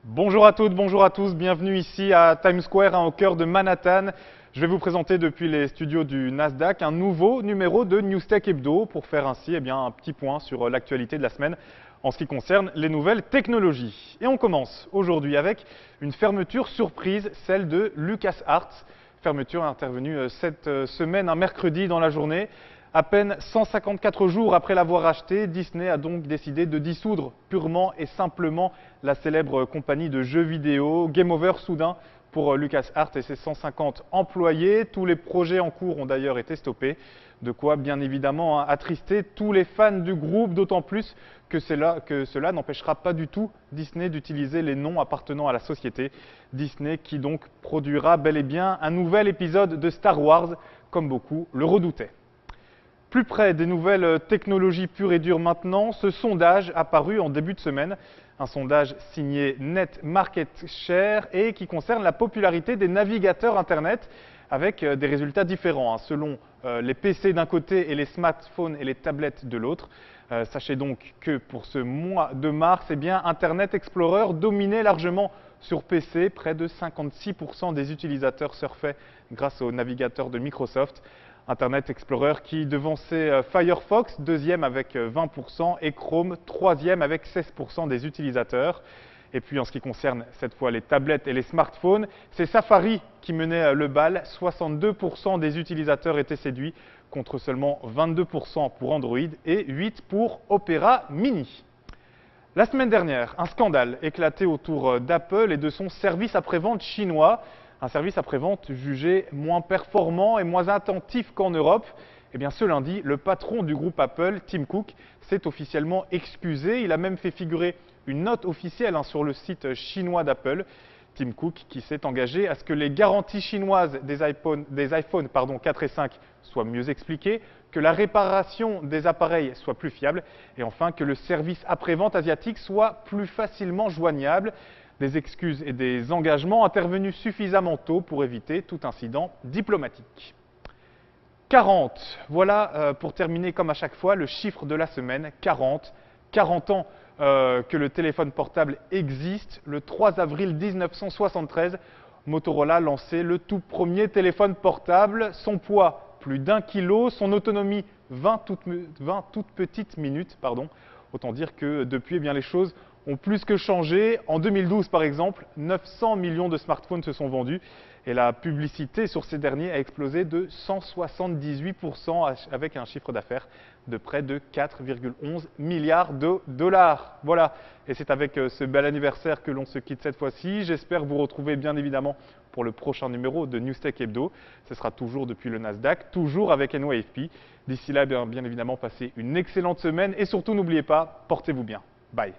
Bonjour à toutes, bonjour à tous, bienvenue ici à Times Square, au cœur de Manhattan. Je vais vous présenter depuis les studios du Nasdaq un nouveau numéro de Newstech Hebdo pour faire ainsi un petit point sur l'actualité de la semaine en ce qui concerne les nouvelles technologies. Et on commence aujourd'hui avec une fermeture surprise, celle de LucasArts. Fermeture intervenue cette semaine, un mercredi dans la journée. À peine 154 jours après l'avoir acheté, Disney a donc décidé de dissoudre purement et simplement la célèbre compagnie de jeux vidéo. Game over soudain pour LucasArts et ses 150 employés. Tous les projets en cours ont d'ailleurs été stoppés. De quoi bien évidemment attrister tous les fans du groupe, d'autant plus que cela n'empêchera pas du tout Disney d'utiliser les noms appartenant à la société. Disney qui donc produira bel et bien un nouvel épisode de Star Wars, comme beaucoup le redoutaient. Plus près des nouvelles technologies pures et dures maintenant, ce sondage apparu en début de semaine, un sondage signé Net Market Share et qui concerne la popularité des navigateurs Internet avec des résultats différents selon les PC d'un côté et les smartphones et les tablettes de l'autre. Sachez donc que pour ce mois de mars, Internet Explorer dominait largement sur PC. Près de 56% des utilisateurs surfaient grâce au navigateur de Microsoft. Internet Explorer qui devançait Firefox, deuxième avec 20%, et Chrome, troisième avec 16% des utilisateurs. Et puis en ce qui concerne cette fois les tablettes et les smartphones, c'est Safari qui menait le bal. 62% des utilisateurs étaient séduits, contre seulement 22% pour Android et 8% pour Opera Mini. La semaine dernière, un scandale éclatait autour d'Apple et de son service après-vente chinois. Un service après-vente jugé moins performant et moins attentif qu'en Europe. Ce lundi, le patron du groupe Apple, Tim Cook, s'est officiellement excusé. Il a même fait figurer une note officielle sur le site chinois d'Apple. Tim Cook qui s'est engagé à ce que les garanties chinoises des iPhone 4 et 5 soient mieux expliquées, que la réparation des appareils soit plus fiable et enfin que le service après-vente asiatique soit plus facilement joignable. Des excuses et des engagements intervenus suffisamment tôt pour éviter tout incident diplomatique. 40, voilà pour terminer comme à chaque fois le chiffre de la semaine, 40 ans que le téléphone portable existe. Le 3 avril 1973, Motorola lançait le tout premier téléphone portable. Son poids, plus d'1 kilo, son autonomie, 20 toutes petites minutes. Autant dire que depuis, les choses ont plus que changé. En 2012, par exemple, 900 millions de smartphones se sont vendus et la publicité sur ces derniers a explosé de 178% avec un chiffre d'affaires de près de 4,11 milliards de dollars. Voilà, et c'est avec ce bel anniversaire que l'on se quitte cette fois-ci. J'espère vous retrouver bien évidemment pour le prochain numéro de Newstech Hebdo. Ce sera toujours depuis le Nasdaq, toujours avec NYFP. D'ici là, bien évidemment, passez une excellente semaine et surtout n'oubliez pas, portez-vous bien. Bye.